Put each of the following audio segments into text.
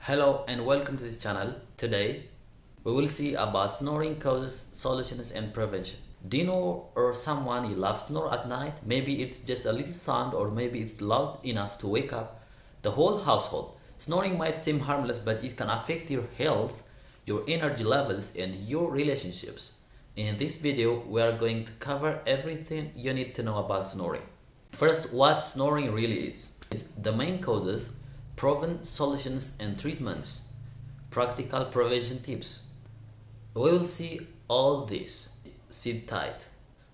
Hello and welcome to this channel. Today we will see about snoring causes, solutions and prevention. Do you know or someone you love snore at night? Maybe it's just a little sound or maybe it's loud enough to wake up the whole household. Snoring might seem harmless but it can affect your health, your energy levels and your relationships. In this video we are going to cover everything you need to know about snoring. First, what snoring really is the main causes, proven solutions and treatments, practical prevention tips. We will see all this. Sit tight.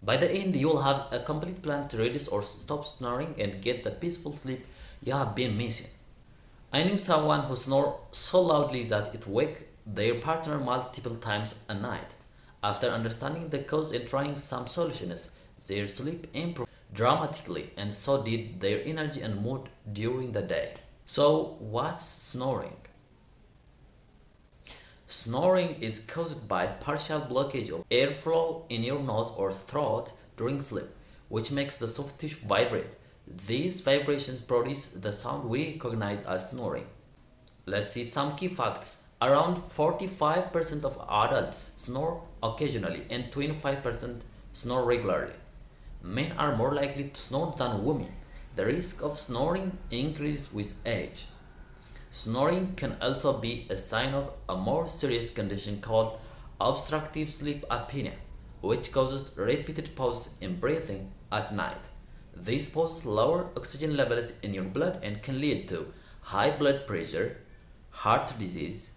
By the end, you will have a complete plan to reduce or stop snoring and get the peaceful sleep you have been missing. I knew someone who snored so loudly that it waked their partner multiple times a night. After understanding the cause and trying some solutions, their sleep improved dramatically and so did their energy and mood during the day. So, what's snoring? Snoring is caused by partial blockage of airflow in your nose or throat during sleep, which makes the soft tissue vibrate. These vibrations produce the sound we recognize as snoring. Let's see some key facts. Around 45% of adults snore occasionally and 25% snore regularly. Men are more likely to snore than women. The risk of snoring increases with age. Snoring can also be a sign of a more serious condition called obstructive sleep apnea, which causes repeated pauses in breathing at night. These pauses lower oxygen levels in your blood and can lead to high blood pressure, heart disease,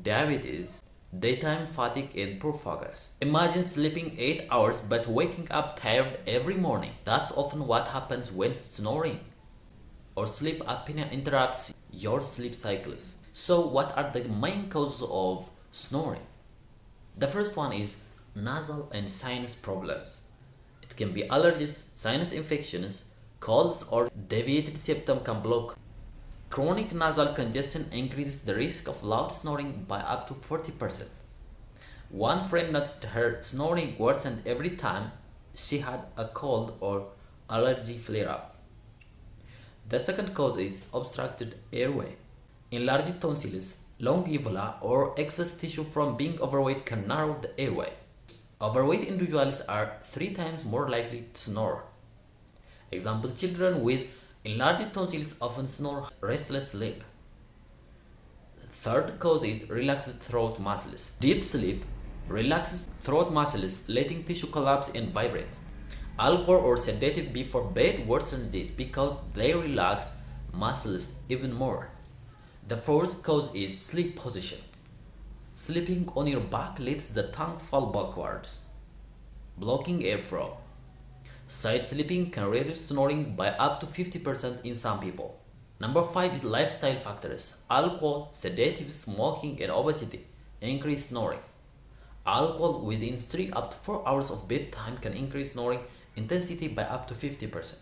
diabetes, daytime fatigue and poor focus. Imagine sleeping 8 hours but waking up tired every morning. That's often what happens when snoring or sleep apnea interrupts your sleep cycles. So what are the main causes of snoring? The first one is nasal and sinus problems. It can be allergies, sinus infections, colds or deviated septum can block. Chronic nasal congestion increases the risk of loud snoring by up to 40%. One friend noticed her snoring worsened every time she had a cold or allergy flare-up. The second cause is obstructed airway. Enlarged tonsils, long uvula, or excess tissue from being overweight can narrow the airway. Overweight individuals are 3 times more likely to snore. Example, children with enlarged tonsils often snore restless sleep. Third cause is relaxed throat muscles. Deep sleep relaxes throat muscles, letting tissue collapse and vibrate. Alcohol or sedative before bed worsens this because they relax muscles even more. The fourth cause is sleep position. Sleeping on your back lets the tongue fall backwards, blocking airflow. Side sleeping can reduce snoring by up to 50% in some people. Number 5 is lifestyle factors. Alcohol, sedatives, smoking, and obesity increase snoring. Alcohol within 3 up to 4 hours of bedtime can increase snoring intensity by up to 50%.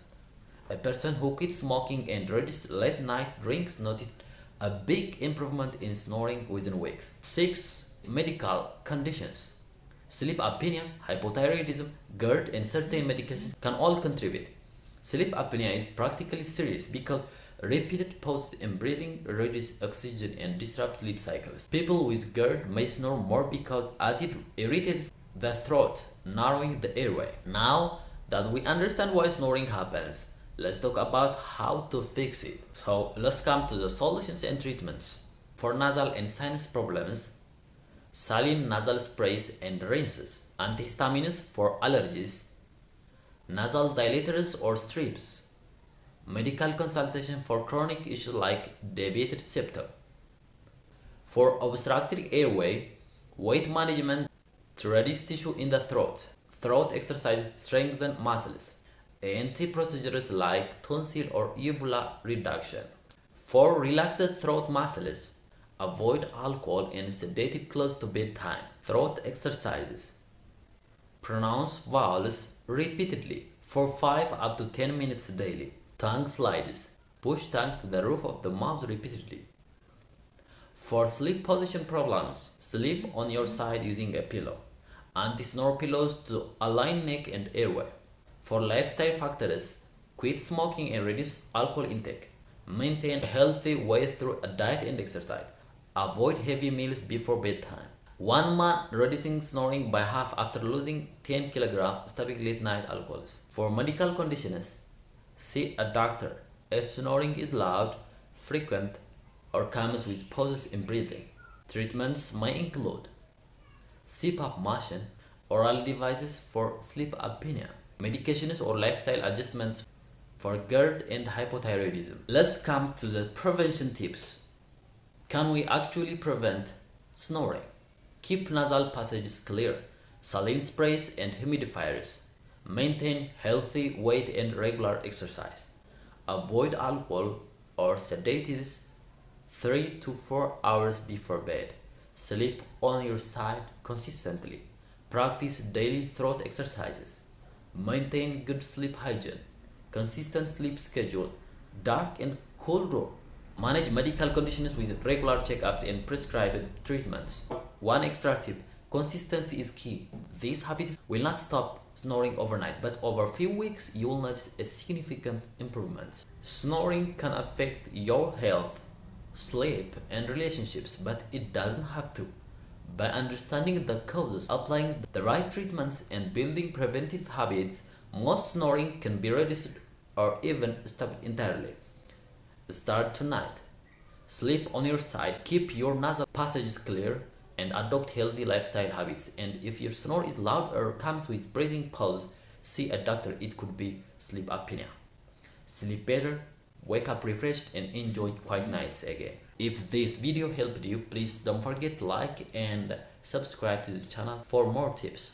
A person who quit smoking and reduced late night drinks noticed a big improvement in snoring within weeks. 6. Medical conditions. Sleep apnea, hypothyroidism, GERD, and certain medications can all contribute. Sleep apnea is practically serious because repeated pauses in breathing reduce oxygen and disrupt sleep cycles. People with GERD may snore more because as it irritates the throat, narrowing the airway. Now that we understand why snoring happens, let's talk about how to fix it. So let's come to the solutions and treatments. For nasal and sinus problems, saline nasal sprays and rinses, antihistamines for allergies, nasal dilators or strips, medical consultation for chronic issues like deviated septum. For obstructed airway, weight management to reduce tissue in the throat, throat exercises strengthen muscles, anti-procedures like tonsil or uvula reduction. For relaxed throat muscles, avoid alcohol and sedative close to bedtime. Throat exercises. Pronounce vowels repeatedly for 5 up to 10 minutes daily. Tongue slides. Push tongue to the roof of the mouth repeatedly. For sleep position problems, sleep on your side using a pillow. Anti-snore pillows to align neck and airway. For lifestyle factors, quit smoking and reduce alcohol intake. Maintain a healthy weight through a diet and exercise. Avoid heavy meals before bedtime. One man reducing snoring by half after losing 10 kilograms, stopping late night alcohol. For medical conditions, see a doctor if snoring is loud, frequent, or comes with pauses in breathing. Treatments may include CPAP machine, oral devices for sleep apnea, medications or lifestyle adjustments for GERD and hypothyroidism. Let's come to the prevention tips. Can we actually prevent snoring? Keep nasal passages clear, saline sprays and humidifiers. Maintain healthy weight and regular exercise. Avoid alcohol or sedatives 3 to 4 hours before bed. Sleep on your side consistently. Practice daily throat exercises. Maintain good sleep hygiene. Consistent sleep schedule. Dark and cool room. Manage medical conditions with regular checkups and prescribed treatments. One extra tip: consistency is key. These habits will not stop snoring overnight, but over a few weeks you will notice a significant improvement. Snoring can affect your health, sleep, and relationships, but it doesn't have to. By understanding the causes, applying the right treatments, and building preventive habits, most snoring can be reduced or even stopped entirely. Start tonight. Sleep on your side, keep your nasal passages clear, and adopt healthy lifestyle habits. And if your snore is loud or comes with breathing pause, see a doctor. It could be sleep apnea. Sleep better, wake up refreshed, and enjoy quiet nights again. If this video helped you, please don't forget to like and subscribe to this channel for more tips.